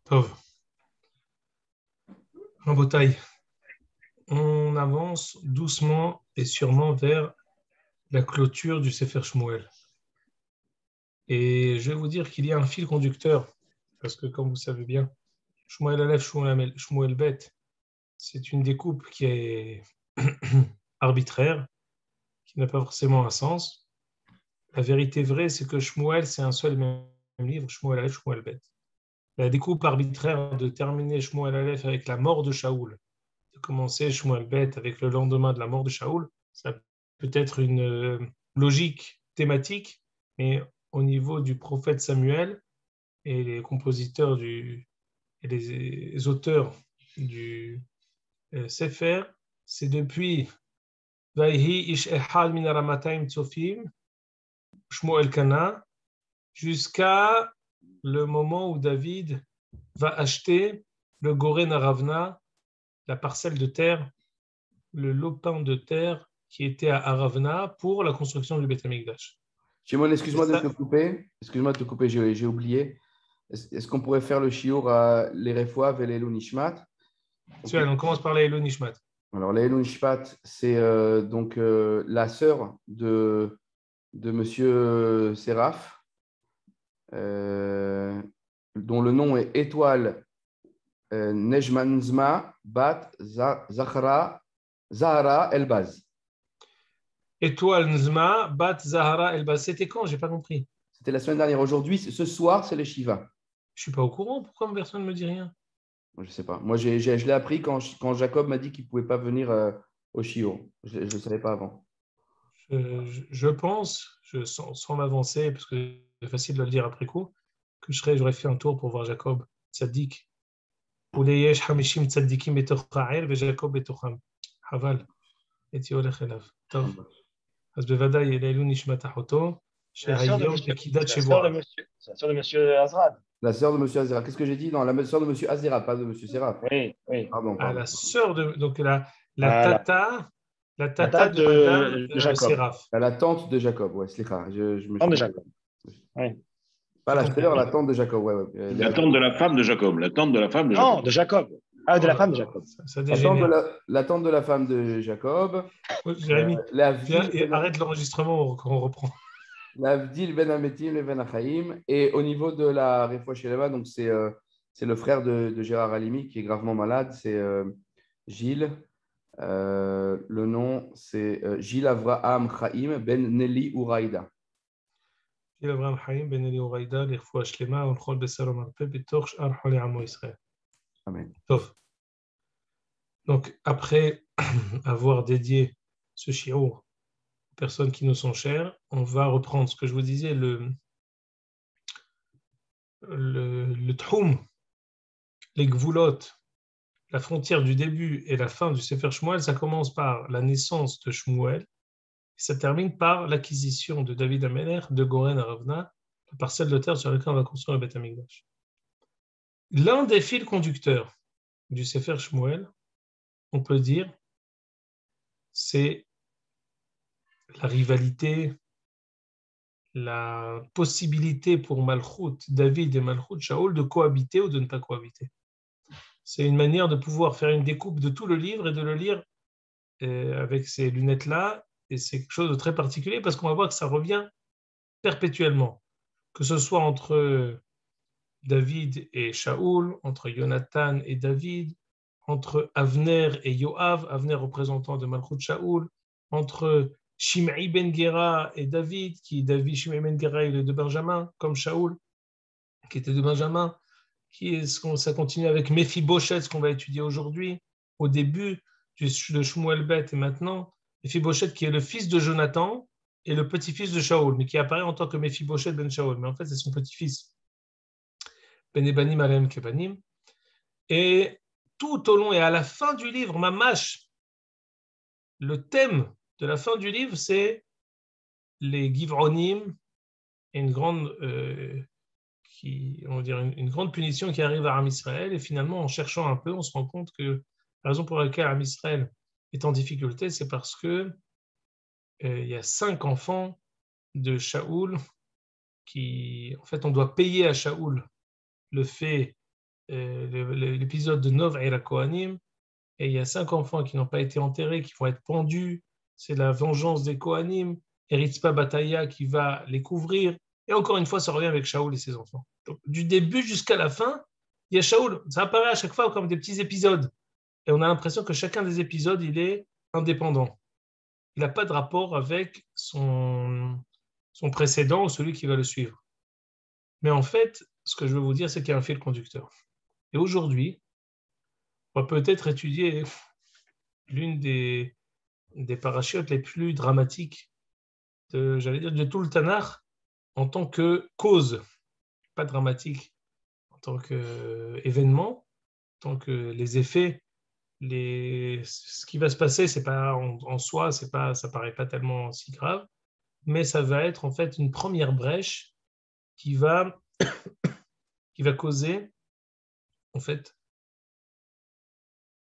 Tov. Rabotai, on avance doucement et sûrement vers la clôture du Sefer Shmuel. Et je vais vous dire qu'il y a un fil conducteur, parce que comme vous savez bien, Shmuel Aleph, Shmuel Bet, c'est une découpe qui est arbitraire, qui n'a pas forcément un sens. La vérité vraie, c'est que Shmuel, c'est un seul et même livre, Shmuel Aleph, Shmuel Bet. La découpe arbitraire de terminer Shmuel Aleph avec la mort de Shaoul, de commencer Shmuel Bet avec le lendemain de la mort de Shaoul, ça peut être une logique thématique, mais au niveau du prophète Samuel et les compositeurs et les auteurs du Sefer, c'est depuis Vayhi ish echad min aramatayim tzofim, Shmuel Kana, jusqu'à le moment où David va acheter le Goren Aravna, la parcelle de terre, le lopin de terre qui était à Aravna pour la construction du Beth Amikdash. Shimon, excuse-moi de te couper. Excuse-moi de te couper, j'ai oublié. Est-ce qu'on pourrait faire le shiur à l'Erefoav et l'Elou Nishmat? On commence par l'Elou Nishmat. Alors, l'Elou Nishmat, c'est donc la sœur de Monsieur Séraph, dont le nom est Étoile Nejmanzma Bat Zahara Elbaz. Étoile Nzma Bat Zahara Elbaz. C'était quand? J'ai pas compris. C'était la semaine dernière. Aujourd'hui, ce soir, c'est le Shiva. Je suis pas au courant. Pourquoi personne ne me dit rien? Je sais pas. Moi, je l'ai appris quand Jacob m'a dit qu'il pouvait pas venir au Shiur. Je ne le savais pas avant. Je pense, sans m'avancer, parce que c'est facile de le dire après coup, que j'aurais fait un tour pour voir Jacob Tzaddik. ולيש 50 צדיקים בתוך העיר וג'קוב בתוכם. חבל. הייתי הולך אליו. טוב. אז בוודאי לעילוי נשמת אחותו, שהיום פקידת שבועה. C'est la sœur de monsieur Azrad. La sœur de monsieur Azera. Qu'est-ce que j'ai dit? Non, la sœur de monsieur Azera, pas de monsieur Séraph. Oui. Pardon. Ah, la sœur de... Donc la tata de Jacob. Séraph. La tante de Jacob, ouais, slicha. Tante de Jacob. Oui. Pas la sœur, la tante de Jacob, ouais. La tante de la femme de Jacob. La tante de la femme de Jacob. Non, de Jacob. Ah, de la femme de Jacob. La tante de la femme de Jacob. Jérémy, arrête l'enregistrement, on reprend. L'Avdil ben Ametim, le ben Achaim. Et au niveau de la Refoua Sheleva, donc c'est le frère de Gérard Halimi qui est gravement malade, c'est Gilles. Le nom, c'est Gilles Avraham Chaim ben Nelly Uraïda. Gilles Avraham Chaim ben Nelly Uraïda, les Refoua Shlema, on chol besarom arpe, betoch sh'ar cholei amo Israël. Amen. Donc, après avoir dédié ce shiur aux personnes qui nous sont chères, on va reprendre ce que je vous disais, le tchoum, les gvulot, la frontière du début et la fin du Sefer Shmuel, ça commence par la naissance de Shmuel, et ça termine par l'acquisition de David Ameler de Goren Aravna, la parcelle de terre sur laquelle on va construire le Beth Amikdash. L'un des fils conducteurs du Sefer Shmuel, on peut dire, c'est la rivalité, la possibilité pour Malchut, David et Malchut Shaoul de cohabiter ou de ne pas cohabiter. C'est une manière de pouvoir faire une découpe de tout le livre et de le lire avec ces lunettes-là. Et c'est quelque chose de très particulier parce qu'on va voir que ça revient perpétuellement. Que ce soit entre David et Shaoul, entre Jonathan et David, entre Avner et Yoav, Avner représentant de Malchut Shaoul, entre Shimei ben Gera et David, Shimei ben Gera il est de Benjamin, comme Shaoul, qui était de Benjamin, ça continue avec Mephibosheth, ce qu'on va étudier aujourd'hui, au début de Shmuel Bet et maintenant, Mephibosheth qui est le fils de Jonathan et le petit-fils de Shaoul, mais qui apparaît en tant que Mephibosheth ben Shaoul, mais en fait c'est son petit-fils. Ben Ebanim Alem Kebanim. Et tout au long et à la fin du livre, Mamash, le thème de la fin du livre, c'est les Givronim et une grande punition qui arrive à Am Israël. Et finalement, en cherchant un peu, on se rend compte que la raison pour laquelle Am Israël est en difficulté, c'est parce que il y a 5 enfants de Shaoul qui, en fait, on doit payer à Shaoul le fait, l'épisode de Nov Eira Kohanim, et il y a 5 enfants qui n'ont pas été enterrés, qui vont être pendus. C'est la vengeance des Kohanim. Et Ritzpa Bataya qui va les couvrir. Et encore une fois, ça revient avec Shaoul et ses enfants. Donc, du début jusqu'à la fin, il y a Shaoul. Ça apparaît à chaque fois comme des petits épisodes. Et on a l'impression que chacun des épisodes, il est indépendant. Il n'a pas de rapport avec son précédent ou celui qui va le suivre. Mais en fait, ce que je veux vous dire, c'est qu'il y a un fil conducteur. Et aujourd'hui, on va peut-être étudier l'une des parachutes les plus dramatiques de tout le Tanakh en tant que cause, pas dramatique, en tant qu'événement, en tant que les effets, ce qui va se passer, c'est pas en soi, ça paraît pas tellement si grave, mais ça va être en fait une première brèche qui va causer en fait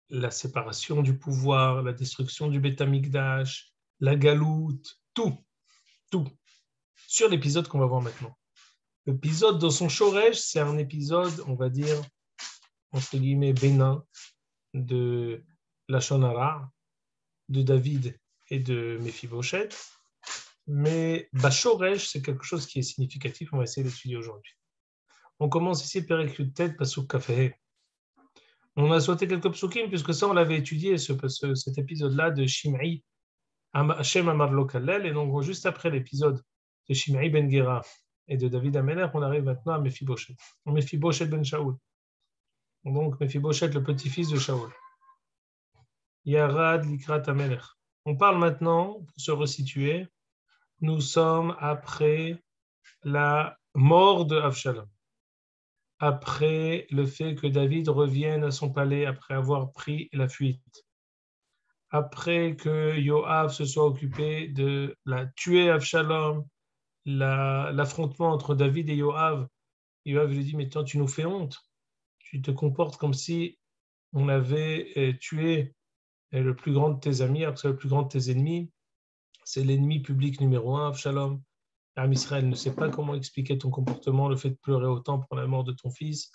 la séparation du pouvoir, la destruction du Beth Amikdash, la galoute, tout, sur l'épisode qu'on va voir maintenant. L'épisode dans son shoresh, c'est un épisode, on va dire, entre guillemets, bénin de Lashon Hara, de David et de Mephibosheth. Mais Bashoresh, c'est quelque chose qui est significatif, on va essayer d'étudier aujourd'hui. On commence ici, Perek Yutet, Pasuk Kafeh. On a sauté quelques psukim, puisque ça, on l'avait étudié, cet épisode-là de Shimei, Hashem Amar Lo Kalel, et donc juste après l'épisode de Shimei Ben Gera et de David Amelech, on arrive maintenant à Mephibosheth. Mephibosheth Ben Shaoul. Donc Mephibosheth, le petit-fils de Shaoul. Yarad Likrat Amelech. On parle maintenant, pour se resituer, nous sommes après la mort de Avshalom. Après le fait que David revienne à son palais après avoir pris la fuite, après que Yoav se soit occupé de la tuer Avshalom, l'affrontement entre David et Yoav, Yoav lui dit, mais toi, tu nous fais honte, tu te comportes comme si on avait tué le plus grand de tes amis, alors que c'est le plus grand de tes ennemis, c'est l'ennemi public numéro 1, Avshalom. L'âme Israël ne sait pas comment expliquer ton comportement, le fait de pleurer autant pour la mort de ton fils.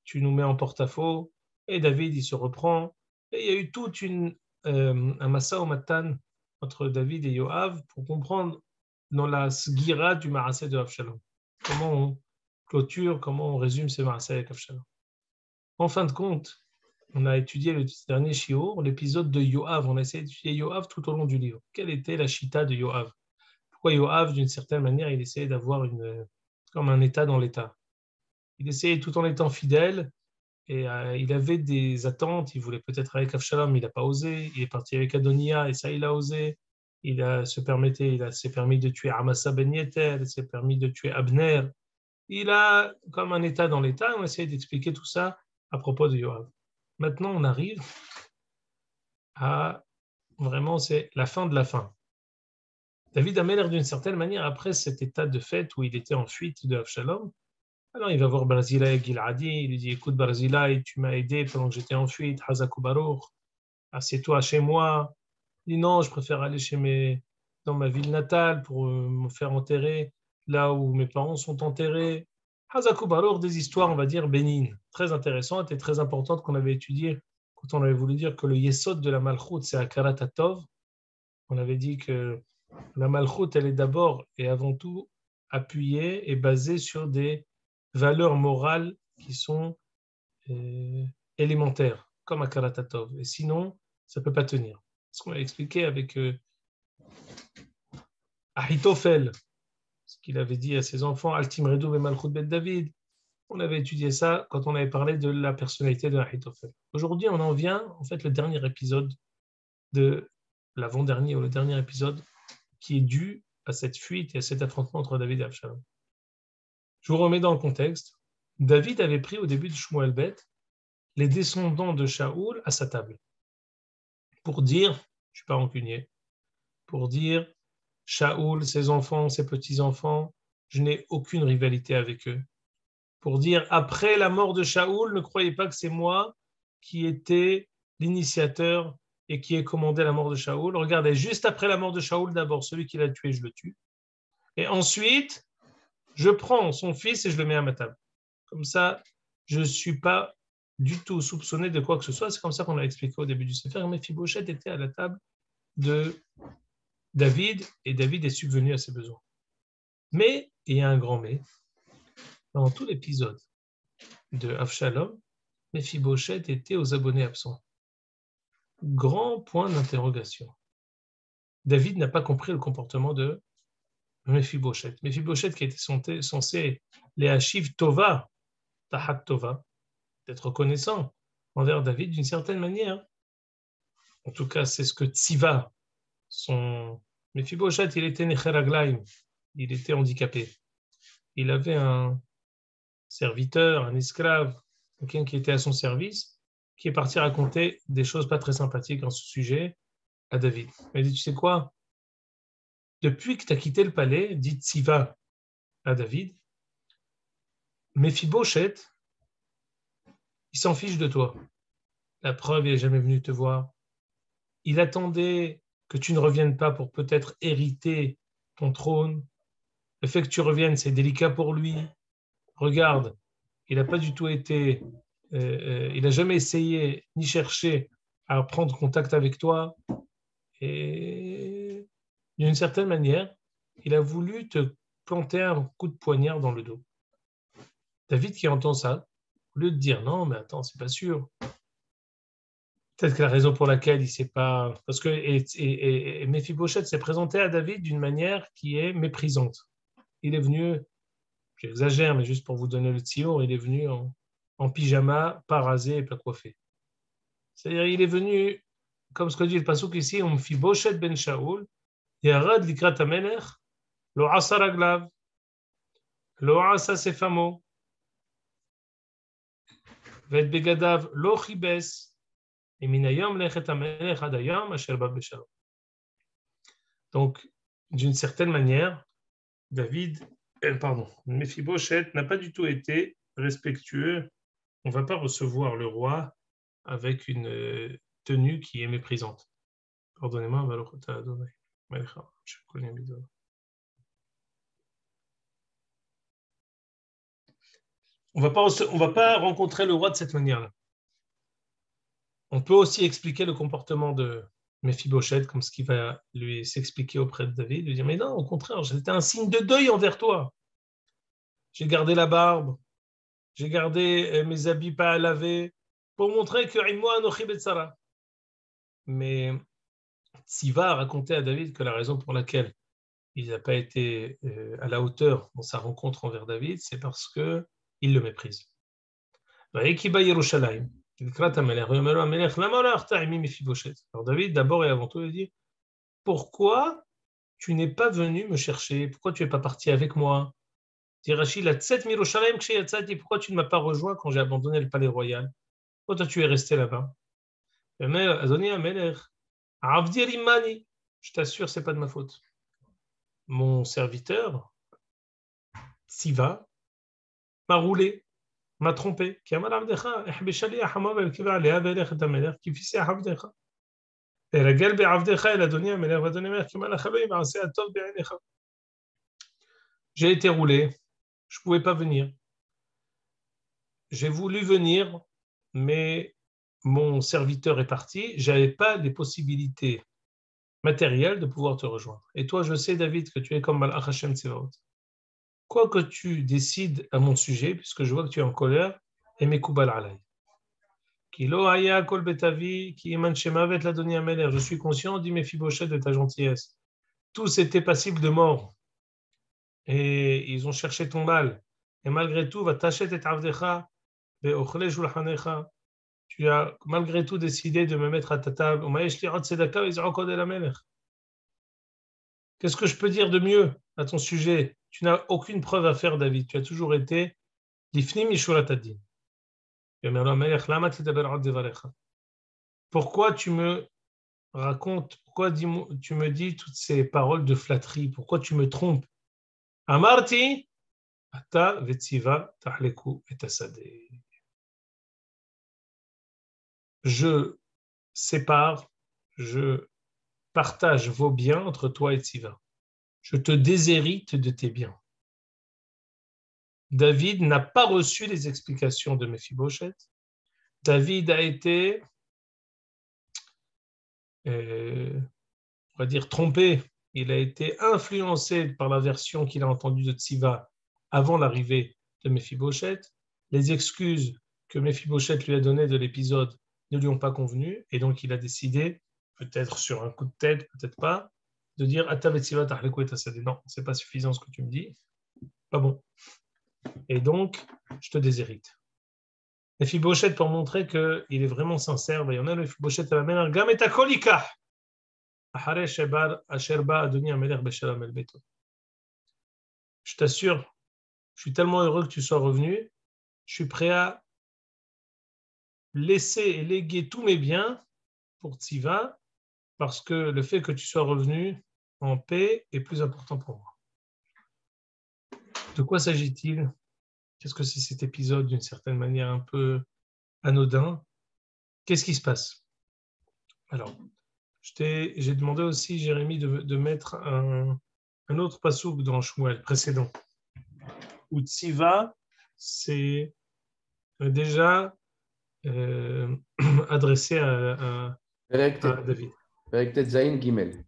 Tu nous mets en porte-à-faux. Et David, il se reprend. Et il y a eu toute un massa au matan entre David et Yoav pour comprendre dans la sgira du Marasé de Avshalom. Comment on clôture, comment on résume ces Marasé avec Avshalom. En fin de compte, on a étudié le dernier shiur, l'épisode de Yoav. On a essayé d'étudier Yoav tout au long du livre. Quelle était la chita de Yoav? Pourquoi Yoav, d'une certaine manière, il essayait d'avoir comme un état dans l'état. Il essayait tout en étant fidèle et il avait des attentes. Il voulait peut-être avec Avshalom, il n'a pas osé. Il est parti avec Adonia et ça, il a osé. Il s'est permis de tuer Amasa Ben Yeter, il s'est permis de tuer Abner. Il a comme un état dans l'état. On essaie d'expliquer tout ça à propos de Yoav. Maintenant, on arrive à vraiment, c'est la fin de la fin. David Amelech, d'une certaine manière, après cet état de fait où il était en fuite de Avshalom, alors il va voir Barzilai Giladi, il lui dit, écoute Barzilai, tu m'as aidé pendant que j'étais en fuite, Hazaku Baruch, assieds-toi chez moi. Il dit non, je préfère aller dans ma ville natale pour me faire enterrer là où mes parents sont enterrés. Hazaku Baruch, des histoires, on va dire, bénignes, très intéressantes et très importantes qu'on avait étudiées quand on avait voulu dire que le yesod de la malchoute, c'est Akarat Tov. On avait dit que la malchoute, elle est d'abord et avant tout appuyée et basée sur des valeurs morales qui sont élémentaires, comme Akarat Tov. Et sinon, ça ne peut pas tenir. Ce qu'on a expliqué avec Ahitophel, ce qu'il avait dit à ses enfants, Altim Redou et Malchut Bet David. On avait étudié ça quand on avait parlé de la personnalité de Ahitophel. Aujourd'hui, on en vient, en fait, le dernier épisode de l'avant-dernier ou le dernier épisode qui est dû à cette fuite et à cet affrontement entre David et Avshalom. Je vous remets dans le contexte. David avait pris au début de Shmuel Bet les descendants de Shaoul à sa table pour dire, je ne suis pas rancunier, pour dire Shaoul, ses enfants, ses petits-enfants, je n'ai aucune rivalité avec eux. Pour dire, après la mort de Shaoul, ne croyez pas que c'est moi qui étais l'initiateur et qui ait commandé la mort de Shaoul. Regardez, juste après la mort de Shaoul, d'abord, celui qui l'a tué, je le tue. Et ensuite, je prends son fils et je le mets à ma table. Comme ça, je ne suis pas du tout soupçonné de quoi que ce soit. C'est comme ça qu'on l'a expliqué au début du Sefer. Méphibosheth était à la table de David et David est subvenu à ses besoins. Mais, il y a un grand mais, dans tout l'épisode de Avshalom, Méphibosheth était aux abonnés absents. Grand point d'interrogation. David n'a pas compris le comportement de Méphibosheth. Méphibosheth qui était censé les Hashiv Tova, Tahat Tova, d'être reconnaissant envers David d'une certaine manière. En tout cas, c'est ce que Tziva, son Méphibosheth, il était Necheraglaim, il était handicapé. Il avait un serviteur, un esclave, quelqu'un qui était à son service, qui est parti raconter des choses pas très sympathiques en ce sujet à David. Il dit, tu sais quoi? Depuis que tu as quitté le palais, dit Tziva à David, Méphibosheth, il s'en fiche de toi. La preuve, il n'est jamais venu te voir. Il attendait que tu ne reviennes pas pour peut-être hériter ton trône. Le fait que tu reviennes, c'est délicat pour lui. Regarde, il n'a pas du tout été, il n'a jamais essayé ni cherché à prendre contact avec toi. Et d'une certaine manière, il a voulu te planter un coup de poignard dans le dos. David qui entend ça, au lieu de dire non, mais attends, c'est pas sûr. Peut-être que la raison pour laquelle il ne sait pas. Parce que Méphibosheth s'est présenté à David d'une manière qui est méprisante. Il est venu, j'exagère, mais juste pour vous donner le tio, il est venu en pyjama, pas rasé et pas coiffé. C'est-à-dire, il est venu, comme ce que dit le pasuk ici, Méphibosheth ben Shaoul, Yarad likrat hamelech, lo asa raglav, lo asa sefamo, vet begadav lo chibes. Donc, d'une certaine manière, Méphibosheth n'a pas du tout été respectueux. On ne va pas recevoir le roi avec une tenue qui est méprisante. Pardonnez-moi, on ne va pas rencontrer le roi de cette manière-là. On peut aussi expliquer le comportement de Méphibosheth comme ce qui va lui s'expliquer auprès de David, lui dire mais non, au contraire, c'était un signe de deuil envers toi. J'ai gardé la barbe, j'ai gardé mes habits pas à laver pour montrer que moi anochi betsara. Mais Tziva a raconté à David que la raison pour laquelle il n'a pas été à la hauteur dans sa rencontre envers David, c'est parce que il le méprise. Yerushalayim. Alors David, d'abord et avant tout, il dit, pourquoi tu n'es pas venu me chercher? Pourquoi tu n'es pas parti avec moi? Pourquoi tu ne m'as pas rejoint quand j'ai abandonné le palais royal? Pourquoi toi tu es resté là-bas? Je t'assure, c'est pas de ma faute. Mon serviteur, Siva, m'a roulé, m'a trompé. J'ai été roulé, je ne pouvais pas venir. J'ai voulu venir, mais mon serviteur est parti. Je n'avais pas les possibilités matérielles de pouvoir te rejoindre. Et toi, je sais, David, que tu es comme Malach Hashem Tsevaot. Quoi que tu décides à mon sujet, puisque je vois que tu es en colère, et Mekoubal Alay. Je suis conscient, dit Méphibosheth, de ta gentillesse. Tous étaient passibles de mort. Et ils ont cherché ton mal. Et malgré tout, tu as malgré tout décidé de me mettre à ta table. Qu'est-ce que je peux dire de mieux à ton sujet? Tu n'as aucune preuve à faire, David. Tu as toujours été l'ifnim mishuratadin. Pourquoi tu me racontes, pourquoi tu me dis toutes ces paroles de flatterie? Pourquoi tu me trompes? Amarti, ata vetziva tahleku etasade. Je sépare je partage vos biens entre toi et Tziva. Je te déshérite de tes biens. David n'a pas reçu les explications de Mephibosheth. David a été, on va dire, trompé. Il a été influencé par la version qu'il a entendue de Tziva avant l'arrivée de Mephibosheth. Les excuses que Mephibosheth lui a données de l'épisode ne lui ont pas convenu, et donc il a décidé, peut-être sur un coup de tête, peut-être pas, de dire Ata Tziva tahleku et tassadé. Non, c'est pas suffisant ce que tu me dis, pas bon. Et donc, je te déshérite. Mephibosheth, pour montrer qu'il est vraiment sincère, il y en a Mephibosheth à la mer, Gam et Kolika. Je t'assure, je suis tellement heureux que tu sois revenu, je suis prêt à laisser et léguer tous mes biens pour Tziva, parce que le fait que tu sois revenu en paix est plus important pour moi. De quoi s'agit-il? Qu'est-ce que c'est cet épisode d'une certaine manière un peu anodin? Qu'est-ce qui se passe? Alors, j'ai demandé aussi, Jérémie, de mettre un autre pasouk dans Shmuel précédent, où Tziva, c'est déjà adressé à David. Avec Tetzaïn Gimel.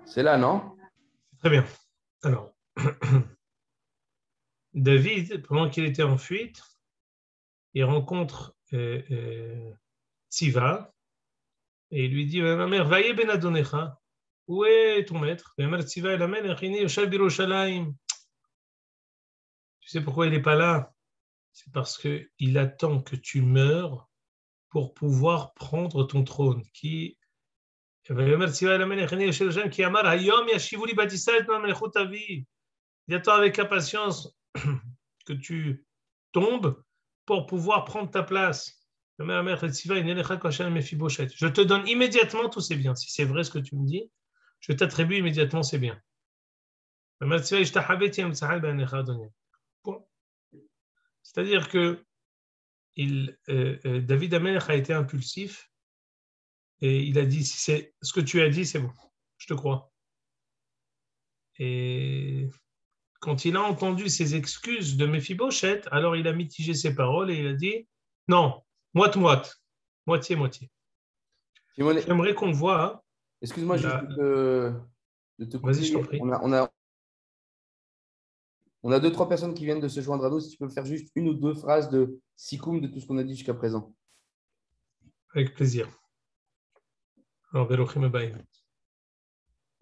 C'est là, non? Très bien. Alors, David, pendant qu'il était en fuite, il rencontre Tziva et il lui dit, ma mère, vaillez ben Adonecha, où est ton maître? Tu sais pourquoi il n'est pas là? C'est parce qu'il attend que tu meurs pour pouvoir prendre ton trône. Il attend avec impatience que tu tombes pour pouvoir prendre ta place. Je te donne immédiatement tous ces biens. Si c'est vrai ce que tu me dis, je t'attribue immédiatement ces biens. C'est-à-dire que David Amelech a été impulsif et il a dit, si c'est ce que tu as dit, c'est bon, je te crois. Et quand il a entendu ces excuses de Mephibosheth, alors il a mitigé ses paroles et il a dit, non, moite-moite, moitié-moitié. J'aimerais qu'on voit. Hein, excuse-moi juste de te couper. Vas-y, je t'en prie. On a 2-3 personnes qui viennent de se joindre à nous. Si tu peux faire juste une ou deux phrases de sikoum de tout ce qu'on a dit jusqu'à présent. Avec plaisir. Alors,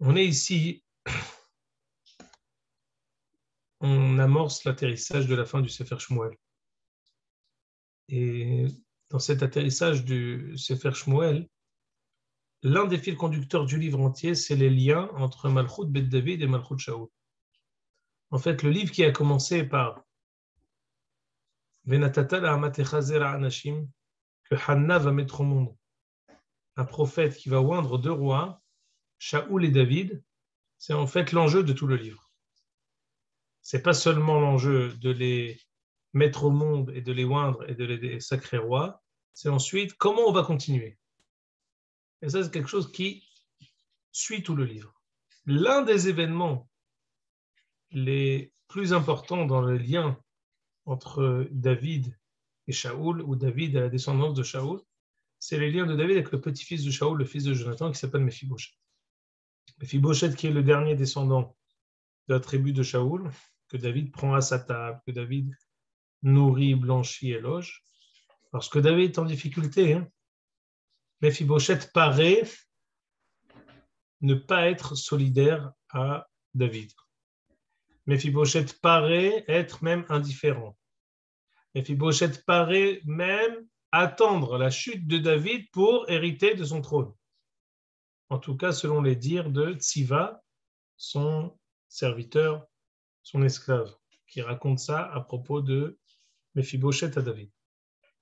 on est ici, on amorce l'atterrissage de la fin du Sefer Shmuel. Et dans cet atterrissage du Sefer Shmuel, l'un des fils conducteurs du livre entier, c'est les liens entre Malchut Bet David et Malchut Shaul. En fait, le livre qui a commencé par Venatata la'amatecha zera anashim, que Hanna va mettre au monde un prophète qui va oindre 2 rois, Shaoul et David, c'est en fait l'enjeu de tout le livre. Ce n'est pas seulement l'enjeu de les mettre au monde et de les oindre et de les sacrer rois, c'est ensuite comment on va continuer. Et ça, c'est quelque chose qui suit tout le livre. L'un des événements les plus importants dans le lien entre David et Shaoul, ou David et la descendance de Shaoul, c'est les liens de David avec le petit-fils de Shaoul, le fils de Jonathan, qui s'appelle Mephibosheth. Mephibosheth, qui est le dernier descendant de la tribu de Shaoul, que David prend à sa table, que David nourrit, blanchit et loge, parce que David est en difficulté. Hein. Mephibosheth paraît ne pas être solidaire à David. Mephibosheth paraît être même indifférent. Mephibosheth paraît même attendre la chute de David pour hériter de son trône. En tout cas, selon les dires de Tziva, son serviteur, son esclave, qui raconte ça à propos de Mephibosheth à David.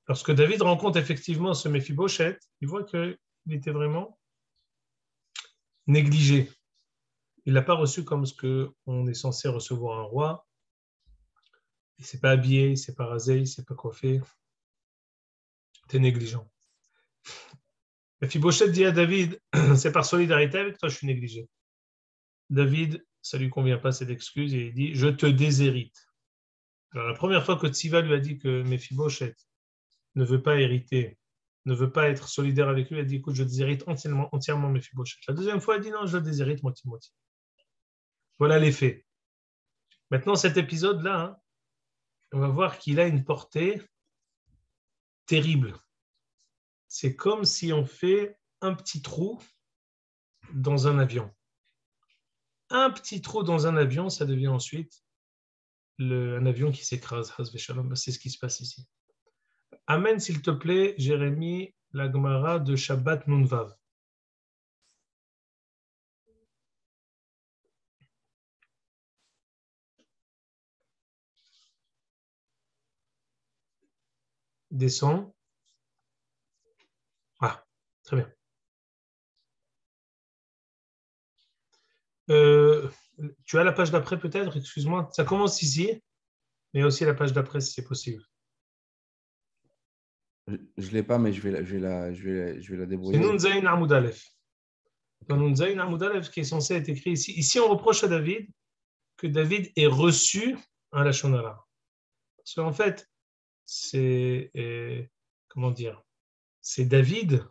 Lorsque David rencontre effectivement ce Mephibosheth, il voit qu'il était vraiment négligé. Il ne l'a pas reçu comme ce qu'on est censé recevoir un roi. Il ne s'est pas habillé, il ne s'est pas rasé, il ne s'est pas coiffé. Tu es négligent. Mephibosheth dit à David, c'est par solidarité avec toi, je suis négligé. David, ça ne lui convient pas cette excuse et il dit, je te déshérite. Alors la première fois que Tziva lui a dit que Mephibosheth ne veut pas hériter, ne veut pas être solidaire avec lui, il a dit, écoute, je déshérite entièrement Mephibosheth. La deuxième fois, il a dit, non, je le déshérite moitié-moitié. Voilà les faits. Maintenant, cet épisode-là, hein, on va voir qu'il a une portée terrible. C'est comme si on fait un petit trou dans un avion. Un petit trou dans un avion, ça devient ensuite un avion qui s'écrase. C'est ce qui se passe ici. Amène, s'il te plaît, Jérémie, la Gemara de Shabbat Nunvav. Descends. Ah, très bien. Tu as la page d'après peut-être, excuse-moi. Ça commence ici, mais aussi la page d'après si c'est possible. Je ne l'ai pas, mais je vais la débrouiller. C'est Nun Zayin Amoud Aleph. Dans Nun Zayin Amoud Aleph, qui est censé être écrit ici. Ici, on reproche à David que David ait reçu un Lachon Hara. Parce qu'en fait, c'est comment dire, c'est David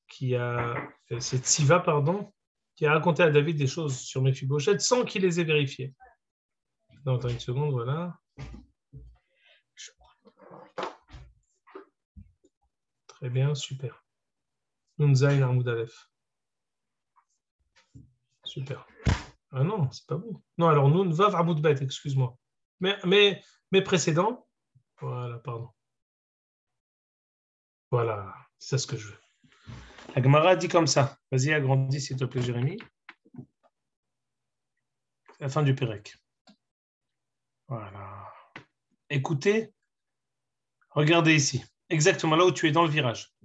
c'est Tziva, pardon, qui a raconté à David des choses sur Mephibosheth sans qu'il les ait vérifiées. Attends une seconde, voilà. Très bien, super. Nun Zayin Amoud Aleph. Super. Ah non, c'est pas bon. Non, alors Nun Vav Amoud Bet, excuse-moi. Mais précédents, voilà, pardon. Voilà, c'est ça ce que je veux. La Gemara dit comme ça. Vas-y, agrandis s'il te plaît, Jérémie. C'est la fin du Pérec. Voilà. Écoutez, regardez ici. Exactement là où tu es dans le virage.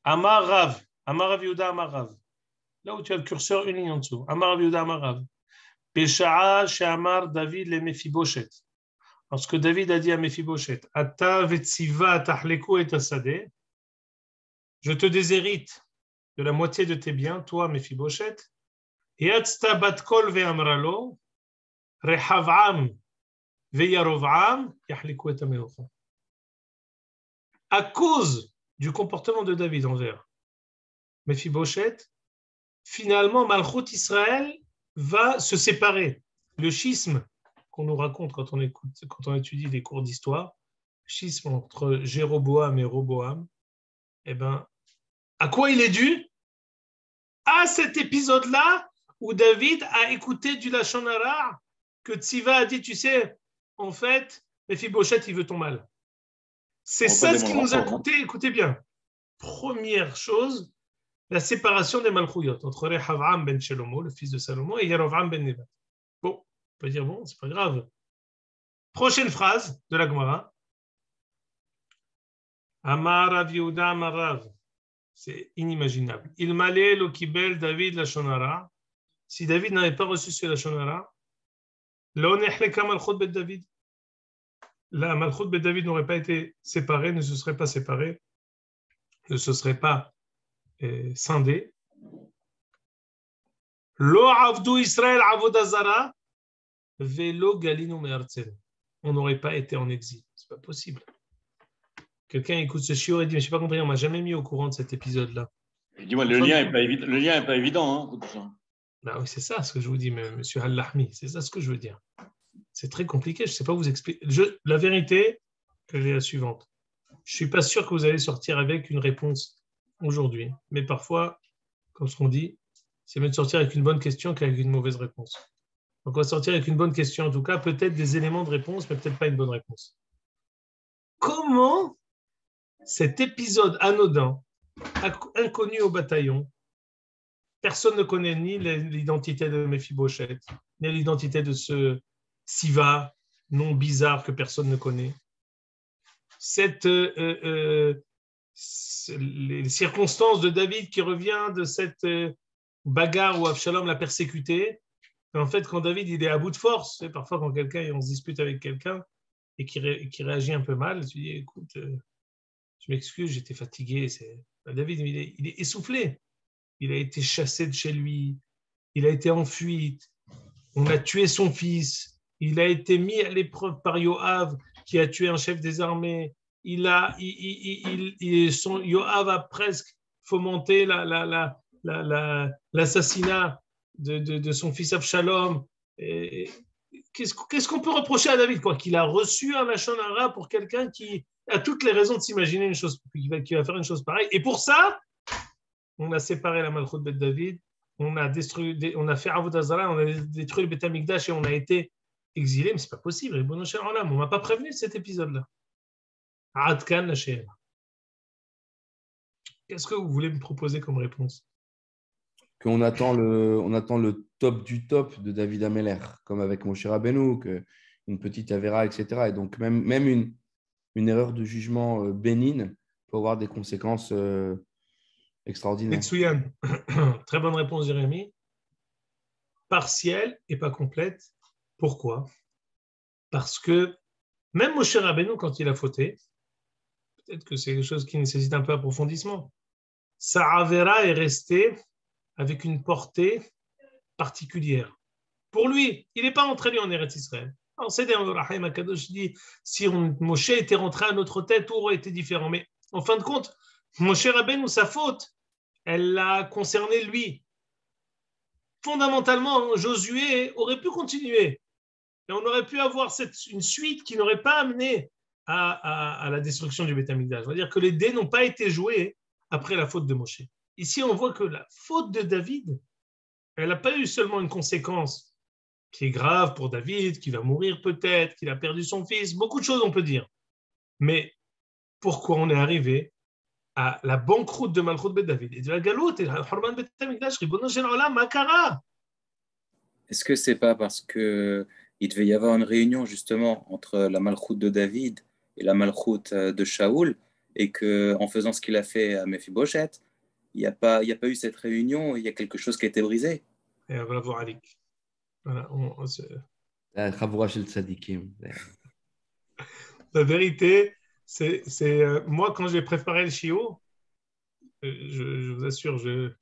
Amar Rav. Amar Rav Yehuda, Amar Rav. Là où tu as le curseur, une ligne en dessous. Amar Rav Yehuda, Amar Rav. Pesha'a she'amar David le Mephibosheth. Lorsque David a dit à Mephibosheth, Ata vetziva tahleku et asade, je te déshérite de la moitié de tes biens, toi, Mephibosheth, Yatzta batkol ve'amralo, rehav'am ve'yarov'am, yahliku et ameocha. À cause du comportement de David envers Mephibosheth, finalement, Malchut Israël va se séparer. Le schisme qu'on nous raconte quand on étudie des cours d'histoire, le schisme entre Jéroboam et Roboam, eh ben, à quoi il est dû? À cet épisode-là où David a écouté du Lachon Hara, que Tziva a dit, tu sais, en fait, Mephibosheth, il veut ton mal. C'est ça ce qui nous a coûté, écoutez bien. Première chose, la séparation des Malchouyot entre Rehav'am ben Shelomo, le fils de Salomon, et Yerov'am ben Nevat. Bon, on peut dire, bon, c'est pas grave. Prochaine phrase de la Gemara. Amar Rav Yehuda Amar Rav. C'est inimaginable. Il m'allait le kibel David Lachon Hara. Si David n'avait pas reçu ce Lachon Hara, lo nechleka Malchut bet David. La Malchut bet David n'aurait pas été séparée, ne se serait pas séparée, ne se serait pas scindée. Lo avdu Israël avoda zara, velo galinu me'artzenu. On n'aurait pas été en exil. C'est pas possible. Quelqu'un écoute ce shiur et dit, mais je n'ai pas compris, on ne m'a jamais mis au courant de cet épisode-là. Dis-moi, le lien n'est pas évident. Hein, tout ça. Ben oui, c'est ça ce que je vous dis, monsieur Al-Lahmi. C'est ça ce que je veux dire. C'est très compliqué, je ne sais pas vous expliquer. La vérité, que j'ai la suivante. Je ne suis pas sûr que vous allez sortir avec une réponse aujourd'hui. Mais parfois, comme ce qu'on dit, c'est mieux de sortir avec une bonne question qu'avec une mauvaise réponse. Donc on va sortir avec une bonne question, en tout cas, peut-être des éléments de réponse, mais peut-être pas une bonne réponse. Comment cet épisode anodin, inconnu au bataillon, personne ne connaît ni l'identité de Mephibosheth, ni l'identité de ce Siva, nom bizarre que personne ne connaît. Cette les circonstances de David qui revient de cette bagarre où Absalom l'a persécuté. Et en fait, quand David il est à bout de force, et parfois quand on se dispute avec quelqu'un et qui réagit un peu mal, tu dis écoute, je m'excuse, j'étais fatigué. David, il est essoufflé. Il a été chassé de chez lui. Il a été en fuite. On a tué son fils. Il a été mis à l'épreuve par Yoav, qui a tué un chef des armées. Yoav a presque fomenté l'assassinat de son fils Absalom. Qu'est-ce qu'on peut reprocher à David, quoi? Qu'il a reçu un lashon hara pour quelqu'un qui a toutes les raisons de s'imaginer une chose, qui va faire une chose pareille. Et pour ça, on a séparé la Malchut Bet David, on a fait Avodah Zarah, on a détruit le Bet Hamikdash et on a été exilé. Mais c'est pas possible. On ne m'a pas prévenu de cet épisode-là. Adkan la She'ela. Qu'est-ce que vous voulez me proposer comme réponse? On attend le top du top de David Ameller, comme avec Moshe Rabbeinu, une petite avéra, etc. Et donc, même une erreur de jugement bénigne peut avoir des conséquences extraordinaires. Metsuyan. Très bonne réponse, Jérémy. Partielle et pas complète. Pourquoi? Parce que même Moshe Rabbeinu, quand il a fauté, peut-être que c'est quelque chose qui nécessite un peu d'approfondissement, sa avéra est restée avec une portée particulière. Pour lui, il n'est pas entré lui en Eretz Israël. Alors, c'est dans le Rahim HaKadosh dit, si Moshe était rentré à notre tête, tout aurait été différent. Mais en fin de compte, Moshe Rabbeinu, sa faute, elle l'a concerné lui. Fondamentalement, Josué aurait pu continuer. Et on aurait pu avoir une suite qui n'aurait pas amené à la destruction du Beth Amikdash. C'est-à-dire que les dés n'ont pas été joués après la faute de Moshe. Ici, on voit que la faute de David, elle n'a pas eu seulement une conséquence qui est grave pour David, qui va mourir peut-être, qu'il a perdu son fils, beaucoup de choses on peut dire. Mais pourquoi on est arrivé à la banqueroute de Malchut Bet David et de la galoute et la Horban Bet Amikdash, Ribono Shel Olam, Makara? Est-ce que c'est pas parce que il devait y avoir une réunion justement entre la Malchut de David et la Malchut de Shaoul, et que en faisant ce qu'il a fait à Mephibosheth, il n'y a pas eu cette réunion, il y a quelque chose qui a été brisé. Et bravo Alik. Voilà, La vérité, c'est moi quand j'ai préparé le Shio, je vous assure, je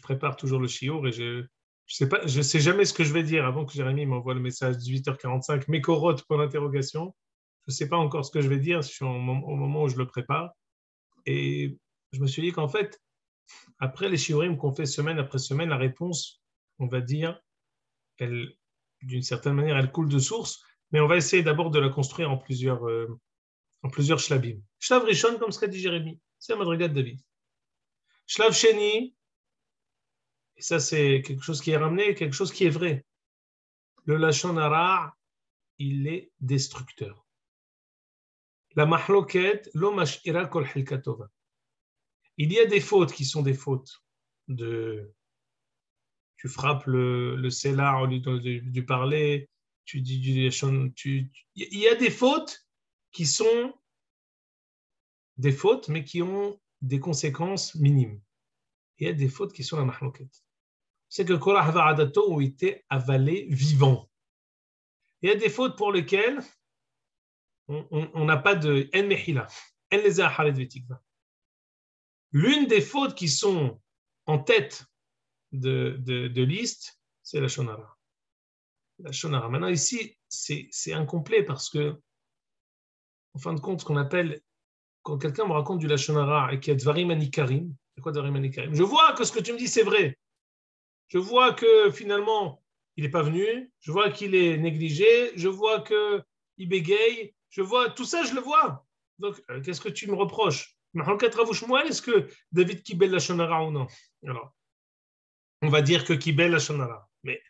prépare toujours le Shio et je sais jamais ce que je vais dire avant que Jérémy m'envoie le message 18h45, Mekorot pour l'interrogation. Je ne sais pas encore ce que je vais dire, je suis au moment où je le prépare. Et je me suis dit qu'en fait, après les shiurim qu'on fait semaine après semaine, la réponse, on va dire, d'une certaine manière, elle coule de source, mais on va essayer d'abord de la construire en plusieurs shlabim. Shlav Rishon, comme serait dit Jérémy, c'est la Madrigat de David. Shlav Sheni, et ça c'est quelque chose qui est ramené, quelque chose qui est vrai. Le Lashon Hara, il est destructeur. La mahloket, lo mash'ira kol hilka tova. Il y a des fautes qui sont des fautes tu frappes le selar au lieu du parler, tu dis il y a des fautes qui sont des fautes, mais qui ont des conséquences minimes. Il y a des fautes qui sont la mahloket. C'est que Korah va'adato ont été avalés vivants. Il y a des fautes pour lesquelles on n'a pas de en mehila, en les aharet vetikva. L'une des fautes qui sont en tête de liste, c'est la shonara. La shonara. Maintenant, ici, c'est incomplet parce que, en fin de compte, ce qu'on appelle, quand quelqu'un me raconte du lashon hara et qu'il y a dvarim anikarim, c'est quoi dvarim anikarim? Je vois que ce que tu me dis, c'est vrai. Je vois que finalement, il n'est pas venu. Je vois qu'il est négligé. Je vois qu'il bégaye. Je vois tout ça, je le vois. Donc, qu'est-ce que tu me reproches? Est-ce que David kibel la shonara ou non? Alors, on va dire que kibel la shonara. Mais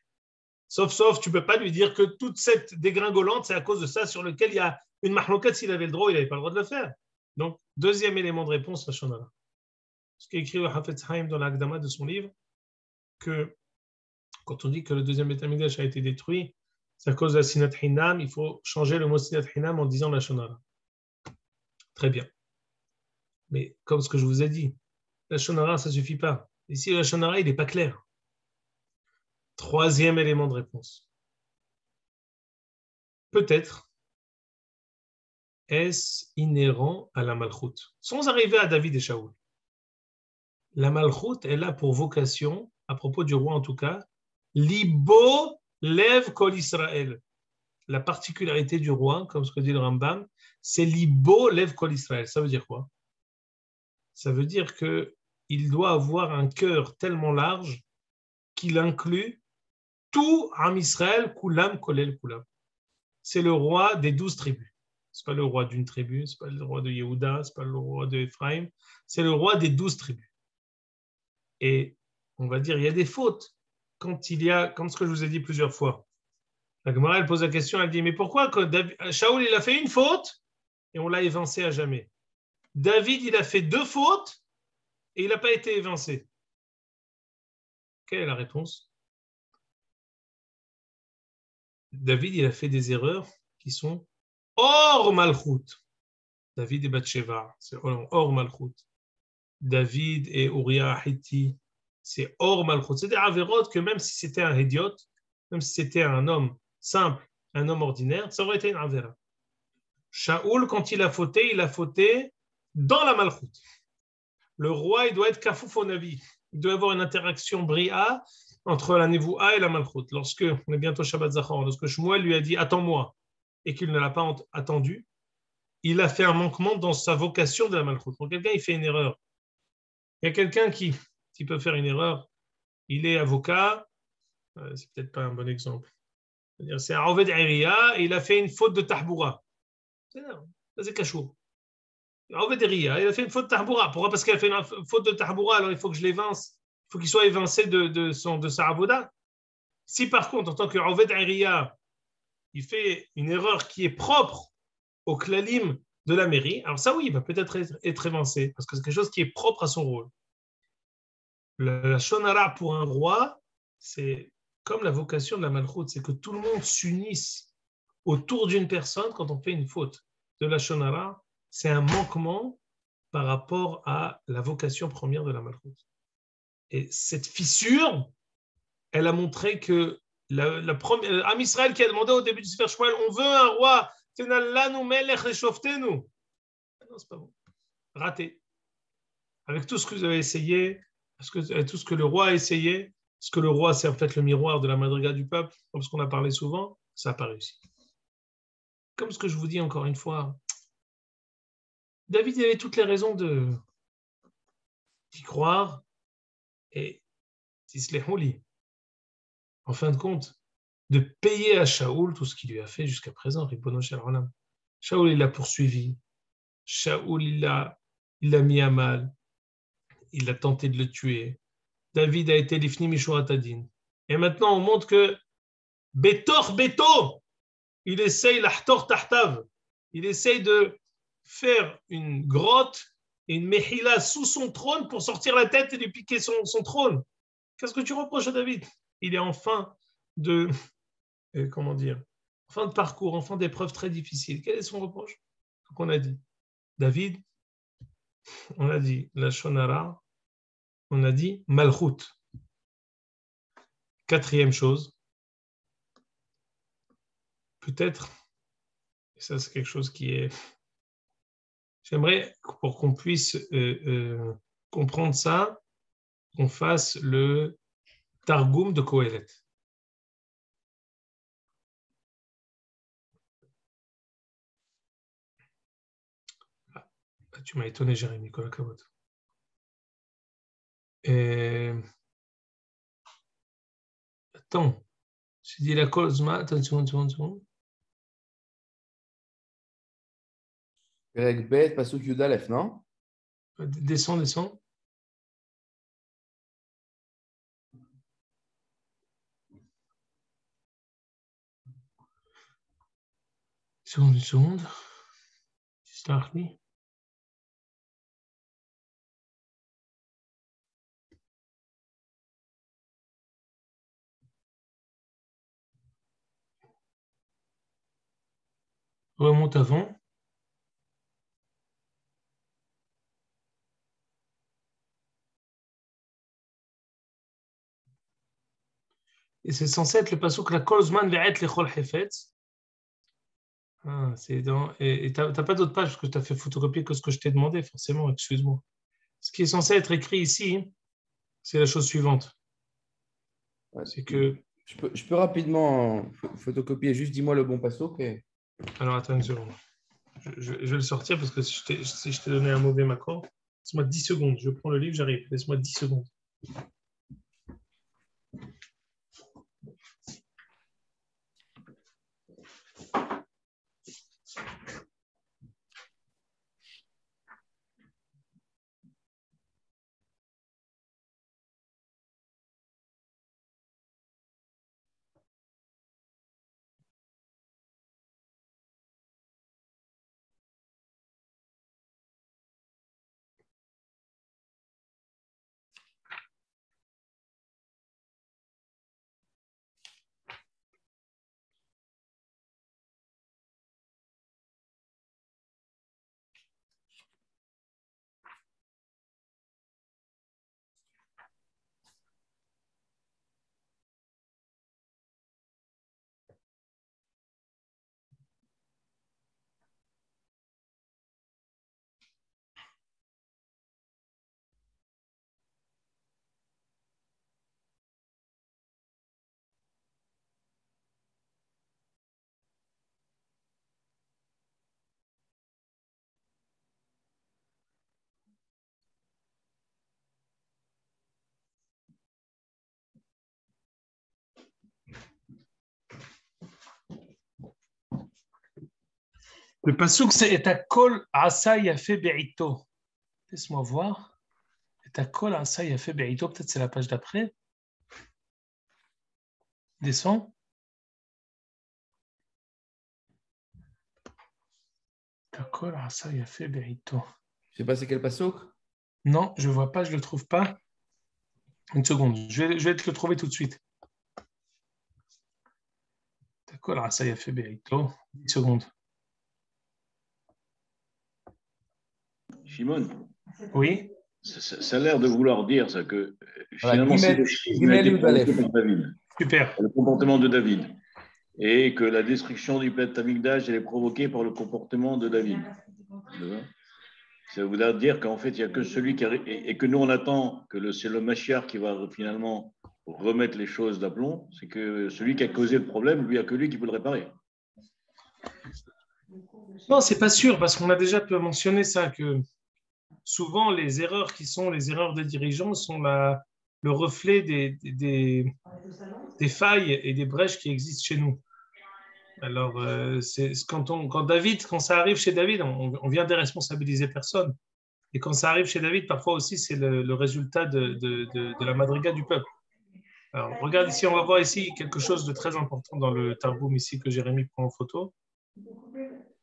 sauf, tu ne peux pas lui dire que toute cette dégringolante, c'est à cause de ça sur lequel il y a une mahlokat. S'il avait le droit, il n'avait pas le droit de le faire. Donc, deuxième élément de réponse, la shonara. Ce qu'écrit le Hafetz Haim dans l'Akdama de son livre, que quand on dit que le deuxième Beth Amikdash a été détruit, c'est à cause de la Sinat Hinam, il faut changer le mot Sinat Hinam en disant la shonara. Très bien. Mais comme ce que je vous ai dit, la shonara, ça ne suffit pas. Ici, la shonara, il n'est pas clair. Troisième élément de réponse. Peut-être est-ce inhérent à la malchoute, sans arriver à David et Shaoul. La malchoute est là pour vocation, à propos du roi en tout cas, Libo lève kol Israël. La particularité du roi, comme ce que dit le Rambam, c'est Libo lève kol Israël. Ça veut dire quoi? Ça veut dire qu'il doit avoir un cœur tellement large qu'il inclut tout Am Israël, Kulam, Kolel, Kulam. C'est le roi des 12 tribus. Ce n'est pas le roi d'une tribu, ce n'est pas le roi de Yehuda, ce n'est pas le roi de Ephraim, c'est le roi des 12 tribus. Et on va dire, il y a des fautes quand il y a, comme ce que je vous ai dit plusieurs fois. La Gemara, elle pose la question, elle dit, mais pourquoi que Shaoul, il a fait une faute et on l'a évincé à jamais? David, il a fait 2 fautes et il n'a pas été évincé. Quelle est la réponse? David, il a fait des erreurs qui sont hors Malchut. David et Bathsheba, c'est hors Malchut. David et Uriah Hitti, c'est hors Malchut. C'est des avérotes que même si c'était un hédiot, même si c'était un homme simple, un homme ordinaire, ça aurait été une avéra. Shaoul, quand il a fauté dans la Malchut. Le roi, il doit être kafouf au navi. Il doit y avoir une interaction bria entre la Nevoua et la Malchut. Lorsque, on est bientôt Shabbat Zachor, lorsque Shmuel lui a dit « Attends-moi » et qu'il ne l'a pas attendu, il a fait un manquement dans sa vocation de la Malchut. Quand quelqu'un il fait une erreur, il y a quelqu'un qui peut faire une erreur, il est avocat, c'est peut-être pas un bon exemple. C'est un Oved Iriya et il a fait une faute de tahboura. C'est cachour. Oved Iriya, il a fait une faute de tahboura. Pourquoi? Parce qu'il a fait une faute de tahboura, alors il faut que je l'évince. Il faut qu'il soit évincé de sa avoda. Si par contre, en tant que Oved Iriya, il fait une erreur qui est propre au klalim de la mairie, alors ça oui, il va peut-être être évincé, parce que c'est quelque chose qui est propre à son rôle. La shonara pour un roi, c'est comme la vocation de la malchoute, c'est que tout le monde s'unisse autour d'une personne quand on fait une faute. De la shonara, c'est un manquement par rapport à la vocation première de la malchoute. Et cette fissure, elle a montré que la première, Am Israël qui a demandé au début du Sefer Shmuel, on veut un roi, tenallanu melech reshoftenu. Non, c'est pas bon. Raté. Avec tout ce que vous avez essayé, tout ce que le roi a essayé, parce que le roi, c'est en fait le miroir de la madriga du peuple, comme ce qu'on a parlé souvent, ça n'a pas réussi. Comme ce que je vous dis encore une fois, David avait toutes les raisons d'y croire, et en fin de compte, de payer à Shaoul tout ce qu'il lui a fait jusqu'à présent, Ribono Shel Olam. Shaoul, il l'a poursuivi. Shaoul, il l'a mis à mal. Il a tenté de le tuer. David a été l'ifni mishuratadin. Et maintenant, on montre que Betor Beto, il essaye l'ahtor tahtav. Il essaye de faire une grotte et une mehila sous son trône pour sortir la tête et lui piquer son trône. Qu'est-ce que tu reproches à David? Il est en fin de, fin de parcours, en fin d'épreuve très difficile. Quel est son reproche? Donc on a dit, David, on a dit la shonara, on a dit malchut. Quatrième chose, peut-être, et ça c'est quelque chose qui est... J'aimerais, pour qu'on puisse comprendre ça, qu'on fasse le Targum de Kohelet. Ah, tu m'as étonné, Jérémy, Nicolas Cabot. Attends, j'ai dit la Kozma, attends une seconde. Greg Bet, Pasuk Yudalef, non? Descends. Une seconde. Start me. Remonte avant. Et c'est censé être le pasuk la kolzman ve'et lechol hefetz. Ah, c'est dans... Et t'as pas d'autre page parce que tu as fait photocopier que ce que je t'ai demandé, forcément, excuse-moi. Ce qui est censé être écrit ici, c'est la chose suivante. Ouais. C'est que... Je peux rapidement photocopier, juste dis-moi le bon pasuk. Alors, attends une seconde. Je vais le sortir parce que si je t'ai donné un mauvais macro, laisse-moi 10 secondes. Je prends le livre, j'arrive. Laisse-moi 10 secondes. Le pasuk, c'est et kol asa yafe be'ito. Laisse-moi voir. Et kol asa yafe be'ito. Peut-être c'est la page d'après. Descends. Kol asa yafe be'ito. Je sais pas c'est quel pasuk. Non, je ne vois pas, je ne le trouve pas. Une seconde, je vais te le trouver tout de suite. Kol asa yafe be'ito. Une seconde. Shimon, Oui. ça a l'air de vouloir dire ça, que Voilà, finalement, si le schisme a été provoqué par David, Super. le comportement de David, et que la destruction du Beth Amikdash, elle est provoquée par le comportement de David. Ça veut dire qu'en fait, il n'y a que celui qui arrive, et que nous, on attend que c'est le Mashiach qui va finalement remettre les choses d'aplomb, c'est que celui qui a causé le problème, lui, il n'y a que lui qui peut le réparer. Non, c'est pas sûr, parce qu'on a déjà mentionné ça, que souvent les erreurs qui sont les erreurs des dirigeants sont le reflet des failles et des brèches qui existent chez nous. Alors, quand ça arrive chez David, on vient déresponsabiliser personne. Et quand ça arrive chez David, parfois aussi, c'est le résultat de la madriga du peuple. Alors, regarde ici, on va voir ici quelque chose de très important dans le Targum ici que Jérémy prend en photo.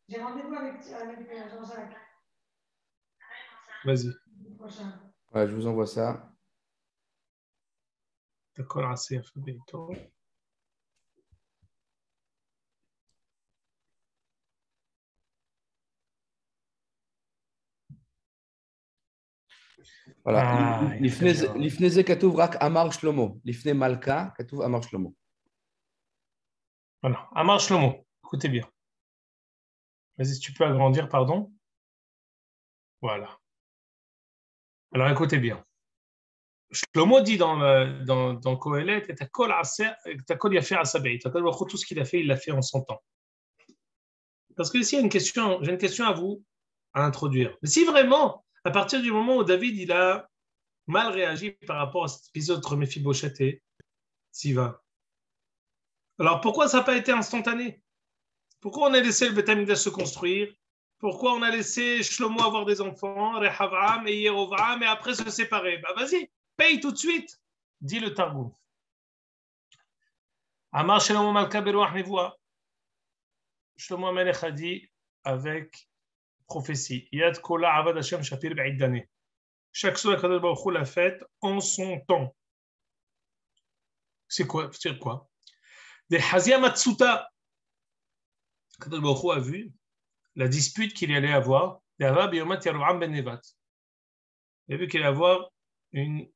J'ai rendez-vous avec Jean-Jacques. Vas-y. Ouais, je vous envoie ça. D'accord, assez alphabet. Voilà. Lifneze Katouv Rak Amar Shlomo. Lifne Malka Katouv Amar Shlomo. Voilà. Amar Shlomo. Écoutez bien. Vas-y, si tu peux agrandir, pardon. Voilà. Alors, écoutez bien. Shlomo dit dans Kohelet, et ta kol yafe asabei. Tout ce qu'il a fait, il l'a fait en 100 ans. Parce que ici, j'ai une question à vous à introduire. Mais si vraiment, à partir du moment où David il a mal réagi par rapport à cet épisode entre Méphibosheth et Siva, alors pourquoi ça n'a pas été instantané? Pourquoi on a laissé le Beth Amikdash se construire? Pourquoi on a laissé Shlomo avoir des enfants, Rehavram et Yerovam, et après se séparer? Bah vas-y, paye tout de suite, dit le Targum. Amar Shlomo Malka Beruach Nevoa. Shlomo Amelech a dit avec prophétie. Yad Kola Avad Hashem Shapir Ba'id Dane. Chaque chose que Baruch Hu l'a faite en son temps. C'est quoi? C'est quoi? Des Hazia Matsuta. Kadosh Baruch Hu a vu la dispute qu'il allait avoir. Il a vu qu'il allait avoir une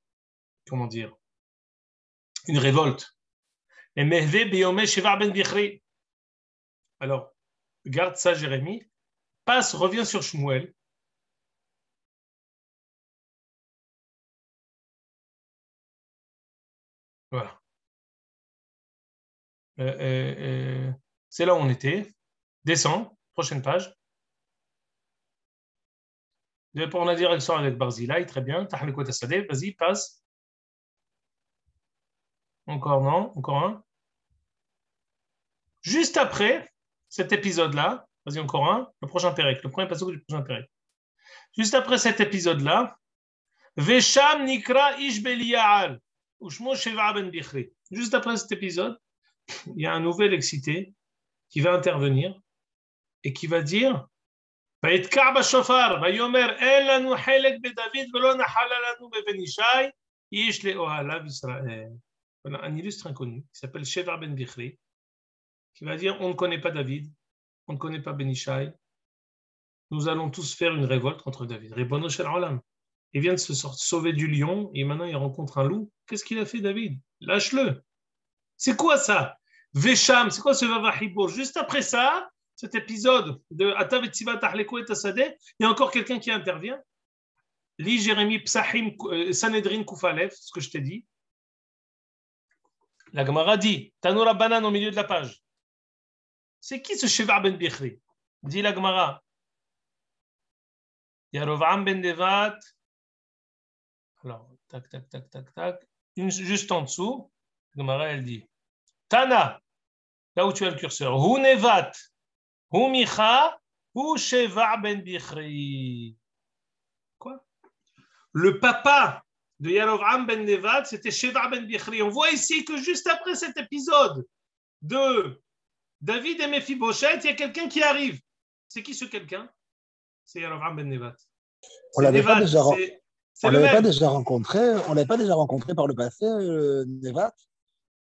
révolte. Alors, garde ça, Jérémie. Reviens sur Shmuel. Voilà. C'est là où on était. Descends, prochaine page. Pour la direction avec Barzilai, très bien. Vas-y, passe. Encore non, encore un. Juste après cet épisode-là, vas-y, encore un, le prochain pérec, le premier passage du prochain pérec. Juste après cet épisode-là, Vesham Nikra Ish Belial, Ushmo Sheva Ben Bichri. Juste après cet épisode, il y a un nouvel excité qui va intervenir et qui va dire ויתקע בשופר ויאמר אין לנו חלק בדוד ולא נחלה לנו בבן ישי איש לאוהליו ישראל. Voilà un illustre inconnu qui s'appelle Sheva Ben Bichri qui va dire on ne connaît pas David, on ne connaît pas Ben Yishai, nous allons tous faire une révolte contre David. Ribono shel olam. Il vient de se sauver du lion et maintenant il rencontre un loup. Qu'est-ce qu'il a fait David? Lâche-le. C'est quoi ça? Vesham, c'est quoi ce Vavahibour? Juste après ça, cet épisode de Atav et Tziva Tahleko et Tasadeh, il y a encore quelqu'un qui intervient. Lis Jérémie Psachim Sanhedrin Koufalev, ce que je t'ai dit. La Gemara dit, Tanoura Banan au milieu de la page. C'est qui ce Sheva Ben Bichri? Dit la Gemara. Yarovam Ben Devat. Alors, tac, tac, tac, tac, tac. Juste en dessous, la Gemara, elle dit, Tana, là où tu as le curseur, Hu Nevat. Hu Micha, Hu Sheva Ben Bichri. Quoi? Le papa de Yarovam Ben Nevat, c'était Sheva Ben Bichri. On voit ici que juste après cet épisode de David et Mephibosheth, il y a quelqu'un qui arrive. C'est qui ce quelqu'un? C'est Yarovam Ben Nevat. On l'avait pas déjà rencontré. On l'avait pas déjà rencontré par le passé, Nevat,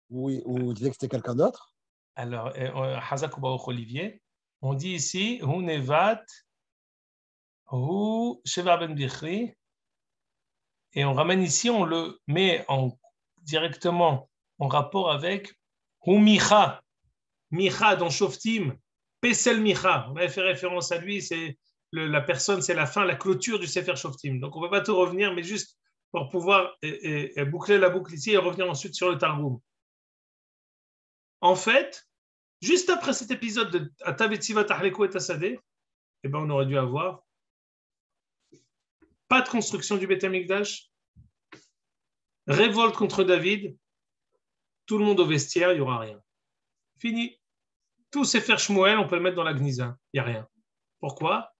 où il disait que c'était quelqu'un d'autre. Alors, Hazak Baruch Olivier. On dit ici, Hu Nevat, Hu Sheva Ben Bichri, et on ramène ici, on le met directement en rapport avec Hu Micha. Micha dans Shoftim, Pesel Micha. On avait fait référence à lui, c'est la personne, c'est la fin, la clôture du Sefer Shoftim. Donc on ne peut pas tout revenir, mais juste pour pouvoir boucler la boucle ici et revenir ensuite sur le Targum. En fait, juste après cet épisode de Atav et Tziva Tahleko et Tasadeh, eh ben, on aurait dû avoir pas de construction du Beth Amikdash, révolte contre David, tout le monde au vestiaire, il n'y aura rien. Fini. Tout Sefer Shmuel, on peut le mettre dans la Gnisa, il n'y a rien. Pourquoi?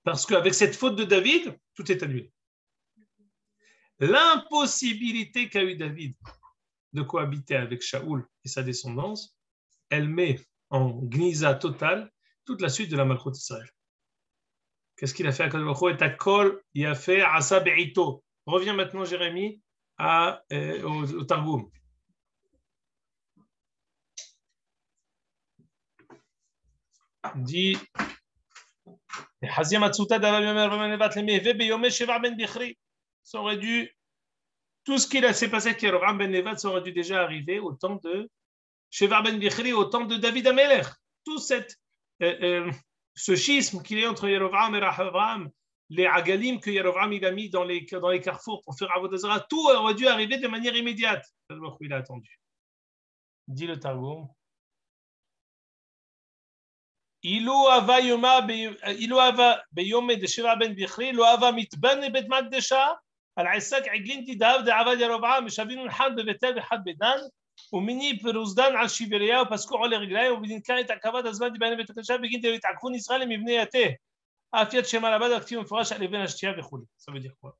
Parce qu'avec cette faute de David, tout est annulé. L'impossibilité qu'a eu David de cohabiter avec Shaoul et sa descendance, elle met en gnisa totale toute la suite de la Malchut Israël. Qu'est-ce qu'il a fait à Kadvacho? Et Takol, il a fait Asa Be'ito. Reviens maintenant, Jérémie, au Targum. Dit ça aurait dû, tout ce qui s'est passé avec Yerovam Ben Nevat, ça aurait dû déjà arriver au temps de Sheva Ben Bichri, au temps de David Amelech. Tout ce schisme qu'il y a entre Yerovam et Rahavam, les agalim que Yerovam il a mis dans les carrefours pour faire Avodah Zarah, tout aurait dû arriver de manière immédiate. Il a attendu. Dit le Targum. אילו אהבה ביום דשבע בן בכרי, לא אהבה מתבנה בית מקדשה, על עסק עגלין תדהב דעבד ירבעם, משבין אחד בביתל ואחד בדן, ומיני פרוזדן על שיבריה, ופסקו עלי רגליים, ובדנקה את עקבת הזמן דיבנה בית הקדשה, בגין התעקפון ישראל למבנה יתה. אף יד שם על הבד הכתיב מפורש על אבן השתייה וכו'. Ça veut dire quoi?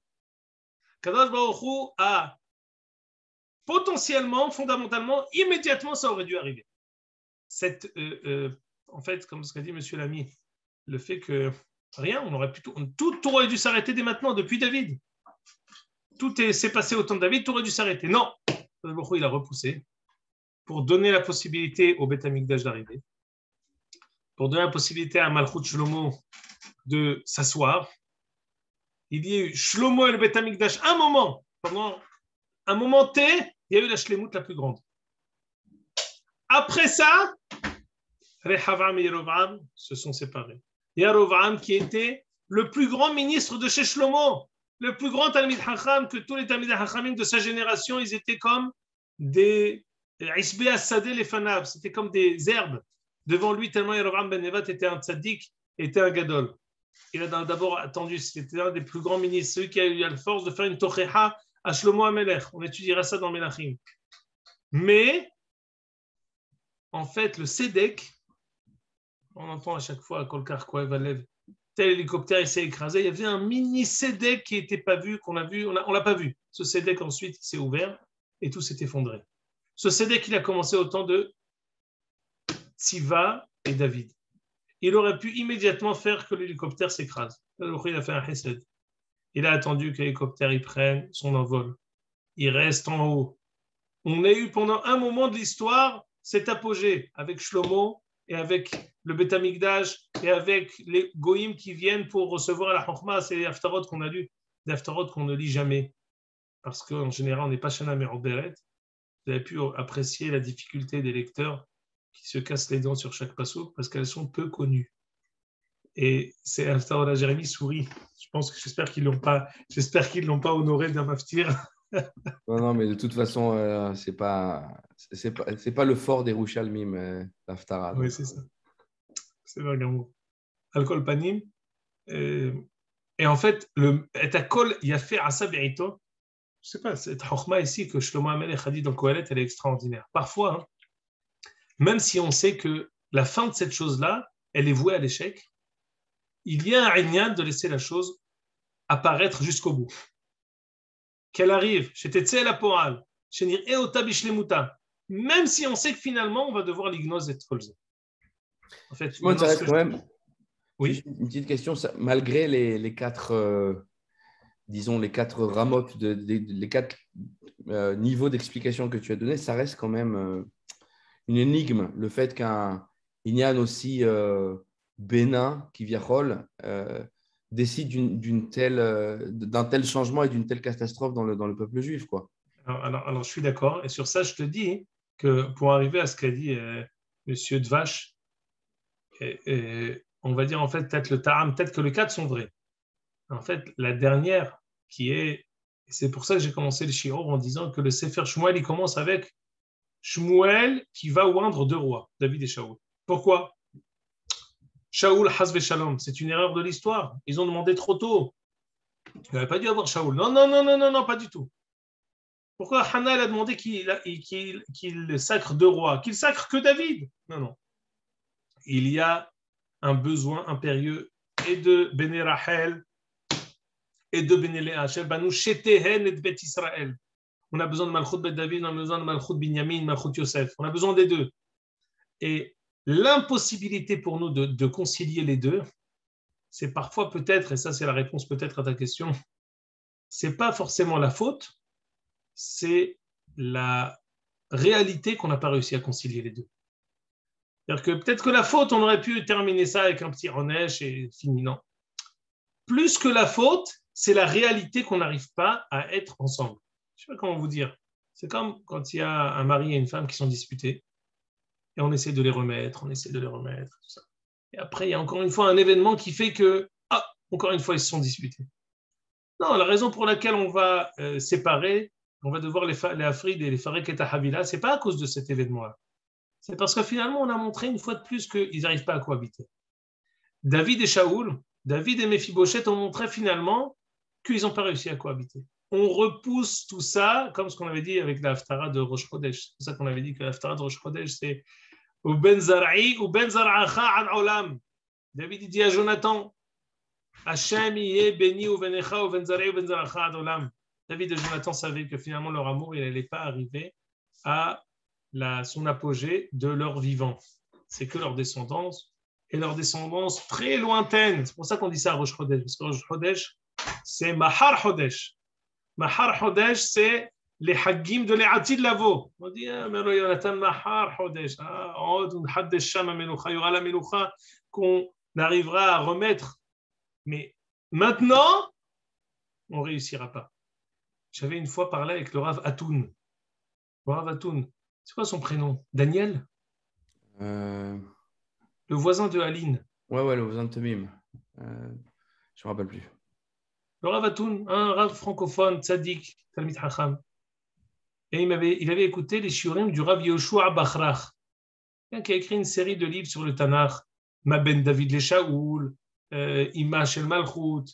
Kadosh Baruch Hu a potentiellement, fondamentalement, immédiatement, ça aurait dû arriver. En fait, comme ce qu'a dit M. Lamy, le fait que rien, on aurait tout aurait dû s'arrêter dès maintenant, depuis David. Tout s'est passé au temps de David, tout aurait dû s'arrêter. Non, il a repoussé pour donner la possibilité au Beth Amikdash d'arriver, pour donner la possibilité à Malchut Shlomo de s'asseoir. Il y a eu Shlomo et le Beth Amikdash pendant un moment T, il y a eu la Shlemut la plus grande. Après ça, Rehavam et Yerovam se sont séparés. Yerovam qui était le plus grand ministre de chez Shlomo, le plus grand Talmid Hacham, que tous les Talmid Hachamim de sa génération, ils étaient comme des Isbe Asadeh les Fanav, c'était comme des herbes devant lui, tellement Yerovam ben Nevat était un tzaddik, était un gadol. Il a d'abord attendu, c'était un des plus grands ministres, celui qui a eu la force de faire une tocheha à Shlomo HaMelech. On étudiera ça dans Melachim. Mais, en fait, le Sédek, on entend à chaque fois à Kolkar Koevalev, tel hélicoptère il s'est écrasé, il y avait un mini Sédek qui n'était pas vu, qu'on a vu, on l'a pas vu. Ce Sédek ensuite il s'est ouvert et tout s'est effondré. Ce Sédek il a commencé au temps de Tziva et David. Il aurait pu immédiatement faire que l'hélicoptère s'écrase. Il a fait un chesed. Il a attendu que l'hélicoptère il prenne son envol. Il reste en haut. On a eu pendant un moment de l'histoire cet apogée avec Shlomo et avec le Beth Amikdash et avec les goïms qui viennent pour recevoir la Chokhmah. C'est les haftarot qu'on a lus, des haftarot qu'on ne lit jamais. Parce qu'en général, on n'est pas Shana Meroberet. Vous avez pu apprécier la difficulté des lecteurs qui se cassent les dents sur chaque passouk parce qu'elles sont peu connues. Et c'est haftarot à Jérémie sourit. J'espère qu'ils l'ont pas honoré d'un maftir. Non, mais de toute façon, c'est pas le fort des Rouchalmim, l'Haftara. Oui, c'est ça. C'est vrai, Gamou. Alcool panim. Et en fait, et Akol, il a fait Asa Berito. Je ne sais pas, cette Chokhmah ici que Shlomo HaMelech a dit dans Kohelet, elle est extraordinaire. Parfois, hein, même si on sait que la fin de cette chose-là, elle est vouée à l'échec, il y a un inyan de laisser la chose apparaître jusqu'au bout. Qu'elle arrive, chez Tetzel la Poral, chez Nir Eota Bishlemuta, même si on sait que finalement, on va devoir l'ignoser et Tkolze. En fait, ça reste quand même. Oui. Une petite question, malgré les quatre, disons, les quatre ramotes, les quatre niveaux d'explication que tu as donnés, ça reste quand même une énigme. Le fait qu'un Inyan aussi bénin, qui viachol, décide d'un tel changement et d'une telle catastrophe dans le peuple juif, quoi. Alors, je suis d'accord. Et sur ça, je te dis que pour arriver à ce qu'a dit M. Dvash, on va dire en fait peut-être le Ta'am, peut-être que les quatre sont vrais. En fait, la dernière qui est, c'est pour ça que j'ai commencé le Shiur en disant que le Sefer Shmuel, il commence avec Shmuel qui va oindre deux rois, David et Shaoul. Pourquoi? Shaoul, Hasve Shalom, c'est une erreur de l'histoire. Ils ont demandé trop tôt. Il n'avait pas dû avoir Shaoul. Non, pas du tout. Pourquoi Hana a demandé qu'il sacre deux rois, qu'il sacre que David? Non. Il y a un besoin impérieux et de Béné Rachel et de Béné Léa. Banou Shetehen et Bet Israël. On a besoin de Malchut Bet David, on a besoin de Malchut Binyamin, Malchut Yosef. On a besoin des deux. Et l'impossibilité pour nous de concilier les deux, c'est parfois peut-être, et ça c'est la réponse peut-être à ta question, c'est pas forcément la faute, c'est la réalité qu'on n'a pas réussi à concilier les deux. C'est-à-dire que peut-être que la faute, on aurait pu terminer ça avec un petit renèche et fini. Non. Plus que la faute, c'est la réalité qu'on n'arrive pas à être ensemble. Je ne sais pas comment vous dire. C'est comme quand il y a un mari et une femme qui sont disputés et on essaie de les remettre, tout ça. Et après, il y a encore une fois un événement qui fait que, encore une fois, ils se sont disputés. Non, la raison pour laquelle on va séparer, on va devoir les Afrid et les Farek et Havila, ce n'est pas à cause de cet événement-là. C'est parce que finalement, on a montré une fois de plus qu'ils n'arrivent pas à cohabiter. David et Shaoul, David et Mephibosheth ont montré finalement qu'ils n'ont pas réussi à cohabiter. On repousse tout ça, comme ce qu'on avait dit avec la Haftara de Rosh Chodesh. C'est pour ça qu'on avait dit que la Haftara de Rosh Chodesh, c'est ou ben zar'i ou ben zar'acha an olam. David dit à Jonathan, Hachem yé béni ou venecha ou ben zar'i ou ben zar'acha an olam. David et Jonathan savaient que finalement leur amour il n'allait pas arriver à son apogée de leur vivant. C'est que leur descendance, et leur descendance très lointaine. C'est pour ça qu'on dit ça à Rosh Chodesh, parce que Rosh Chodesh, c'est Mahar Chodesh. Mahar Chodesh, c'est les Haggim de l'E'atid Lavo. On dit, mais Yonatan Mahar Chodesh, il y aura la Melucha qu'on arrivera à remettre. Mais maintenant, on ne réussira pas. J'avais une fois parlé avec le Rav Atoun. Le Rav Atoun, c'est quoi son prénom? Daniel? Le voisin de Aline. Ouais, le voisin de Temim. Je ne me rappelle plus. Le Rav Atoun, un Rav francophone, tzaddik, Talmid Hacham. Et il avait écouté les shiurim du Rav Yoshua Bachrach, qui a écrit une série de livres sur le Tanakh, Ma ben David le Shaoul, Ima Shel Malchut,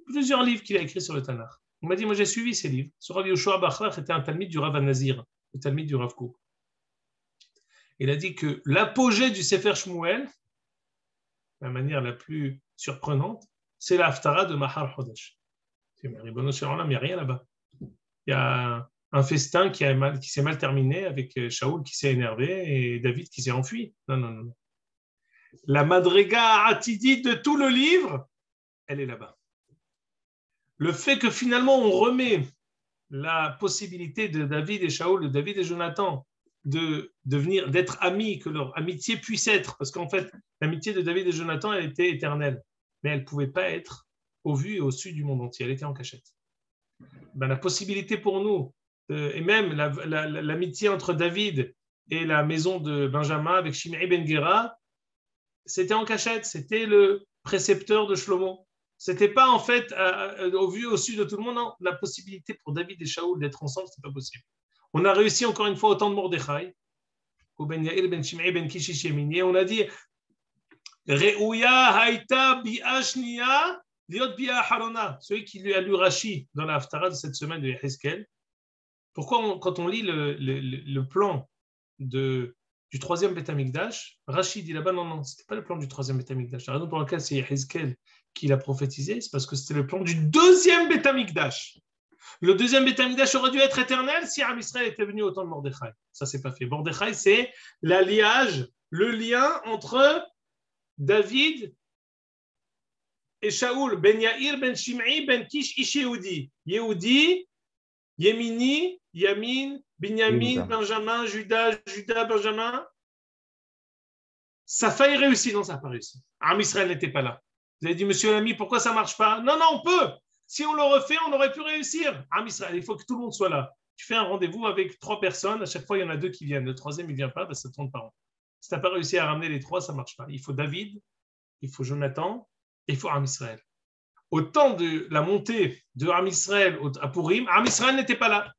plusieurs livres qu'il a écrits sur le Tanakh. Il m'a dit, moi j'ai suivi ces livres. Ce Rav Yoshua Bachrach était un Talmid du Rav Nazir, le Talmid du Rav Kook. Il a dit que l'apogée du Sefer Shmuel, la manière la plus surprenante, c'est la Haftara de Mahar Chodesh. Il n'y a rien là-bas. Il y a un festin qui s'est mal terminé avec Shaoul qui s'est énervé et David qui s'est enfui. Non. La Madrega Atidite de tout le livre, elle est là-bas. Le fait que finalement on remet la possibilité de David et Shaoul, de David et Jonathan, d'être amis, que leur amitié puisse être, parce qu'en fait, l'amitié de David et Jonathan, elle était éternelle, mais elle ne pouvait pas être au vu et au su du monde entier, elle était en cachette. La possibilité pour nous, et même l'amitié entre David et la maison de Benjamin avec Shimei ben Gera, c'était en cachette, c'était le précepteur de Shlomo. C'était pas en fait au vu et au su de tout le monde, non. La possibilité pour David et Shaoul d'être ensemble, c'est pas possible. On a réussi encore une fois au temps de Mordechai, au Ben Yair, Ben Shimei, Ben Kishish Yemini, on a dit Re'uya haïta bi'ashniya liot bi'a harona, celui qui lui a lu Rashi dans la Haftara de cette semaine de Yehezkel. Pourquoi quand on lit le plan du troisième Beth Amikdash, Rashi dit là-bas non, c'était pas le plan du troisième Beth Amikdash. La raison pour laquelle c'est Yehezkel qui l'a prophétisé, c'est parce que c'était le plan du deuxième Beth Amikdash. Le deuxième Beth Amikdash aurait dû être éternel si Am Israël était venu au temps de Mordechai. Ça, c'est pas fait. Mordechai, c'est l'alliage, le lien entre David et Shaoul, Ben Yair, Ben Shimei, Ben Kish, Ish Yehudi. Yehudi, Yemini, Yamin, Binyamin, Benjamin, Judas, Benjamin. Ça a failli réussir, non, ça n'a pas réussi. Am Israël n'était pas là. Vous avez dit, monsieur l'ami, pourquoi ça ne marche pas? Non, on peut. Si on le refait, on aurait pu réussir. Am Israël, il faut que tout le monde soit là. Tu fais un rendez-vous avec 3 personnes, à chaque fois, il y en a 2 qui viennent. Le troisième, il ne vient pas, ça tourne par an. Si tu n'as pas réussi à ramener les 3, ça ne marche pas. Il faut David, il faut Jonathan, et il faut Am Israël. Au temps de la montée de Am Israël à Purim, Am Israël n'était pas là.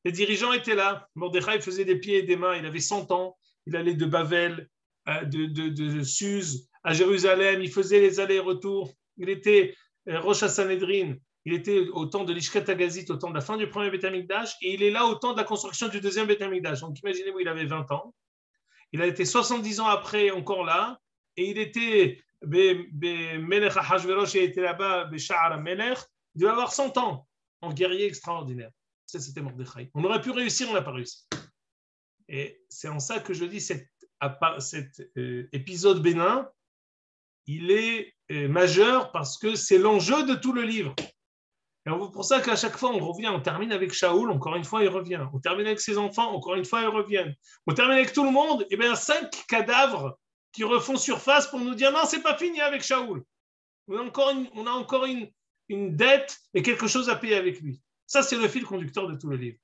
Les dirigeants étaient là. Mordechai faisait des pieds et des mains. Il avait 100 ans. Il allait de Bavel, de Suse à Jérusalem. Il faisait les allers-retours. Il était Rosh HaSanhedrin. Il était au temps de l'Ishkat Agazit, au temps de la fin du premier Beth Amikdash. Et il est là au temps de la construction du deuxième Beth Amikdash. Donc imaginez-vous, il avait 20 ans. Il a été 70 ans après encore là. Et il était Melech HaHashverosh, il était là-bas, Sha'ar Melech. Il devait avoir 100 ans en guerrier extraordinaire. Ça, c'était Mordechai. On aurait pu réussir, on n'a pas réussi. Et c'est en ça que je dis cet épisode bénin, il est majeur parce que c'est l'enjeu de tout le livre. Et pour ça qu'à chaque fois, on revient, on termine avec Shaoul, encore une fois, il revient. On termine avec ses enfants, encore une fois, ils reviennent. On termine avec tout le monde, et bien 5 cadavres qui refont surface pour nous dire non, c'est pas fini avec Shaoul. On a encore une dette et quelque chose à payer avec lui. Ça, c'est le fil conducteur de tout le livre.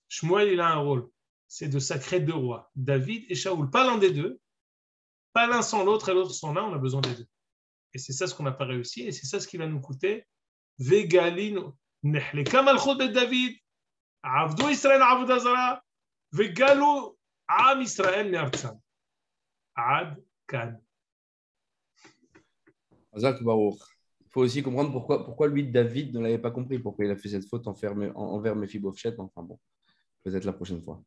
Shmuel, il a un rôle, c'est de sacrer 2 rois, David et Shaoul. Pas l'un des deux, pas l'un sans l'autre et l'autre sans l'un, on a besoin des 2. Et c'est ça ce qu'on n'a pas réussi, et c'est ça ce qui va nous coûter. Vegalin nehleka malchut bet David, avdu Israël avodah zara, vegalu am Israël me'artzam. Ad kan. Azak Baruch. Il faut aussi comprendre pourquoi lui, David, ne l'avait pas compris, pourquoi il a fait cette faute envers Mephibosheth. Enfin bon, peut-être la prochaine fois.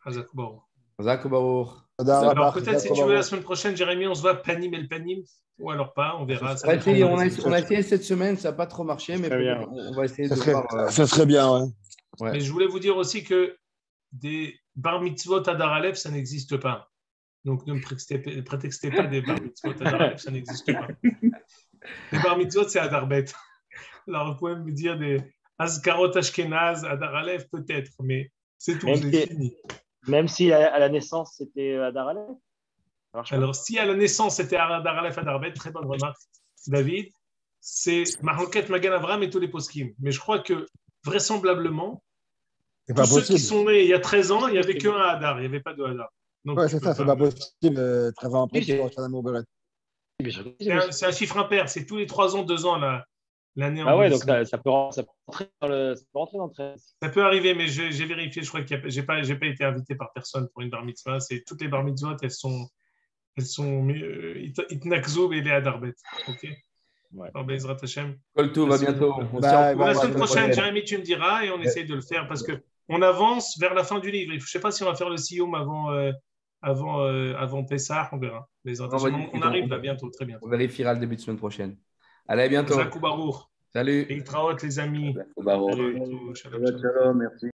Azak Baruch. Azak Baruch. Alors peut-être si tu veux la semaine prochaine, Jérémy, on se va panim et le panim, ou alors pas, on verra. On a essayé cette semaine, ça n'a pas trop marché, mais on va essayer de voir. Ça serait bien, ouais. Mais je voulais vous dire aussi que des bar mitzvot Adar Aleph, ça n'existe pas. Donc ne me prétextez pas des bar mitzvot Adar Aleph, ça n'existe pas. Les bar mitzvot, c'est Adar Bet. Alors vous pouvez me dire des Azkarot Ashkenaz, Adar Aleph, peut-être, mais c'est tout, c'est fini. Même si à la naissance, c'était Adar Aleph. Alors, si à la naissance, c'était Adar Aleph, Adar Bet, très bonne remarque, David, c'est Mahoket, Magan Avram et tous les poskim. Mais je crois que, vraisemblablement, C'est pas Tous ceux qui possible. sont nés il y a 13 ans, il n'y avait qu'un Hadar, il n'y avait pas de Hadar. Donc, Ouais, c'est ça, c'est pas possible. 13 ans après, Oui, tu reçois un mot Beret. c'est un chiffre impair, c'est tous les 3 ans, 2 ans l'année en Ah ouais, donc Bundesliga. ça peut rentrer dans le, ça peut rentrer dans le 13. Ça peut arriver, mais j'ai vérifié, je crois que j'ai pas été invité par personne pour une bar mitzvah. Toutes les bar mitzvot, elles sont Itnakzoub et les Hadarbet. Ok. Ouais. Alors, Bezrat Hashem. Coltou va bientôt. On se Bye, retrouve La bye, semaine bye, prochaine, bye. Jérémy, tu me diras et on essaye de le faire parce qu'on avance vers la fin du livre. Je ne sais pas si on va faire le Siyum avant Pessah, on verra. Bezrat Hashem. On arrive là bientôt, très bientôt. On vérifiera le début de semaine prochaine. Allez, à bientôt. Zakou Baruch. Salut. Et Traot, les amis. Baruch. Salut. Shalom, shalom. Shalom, merci.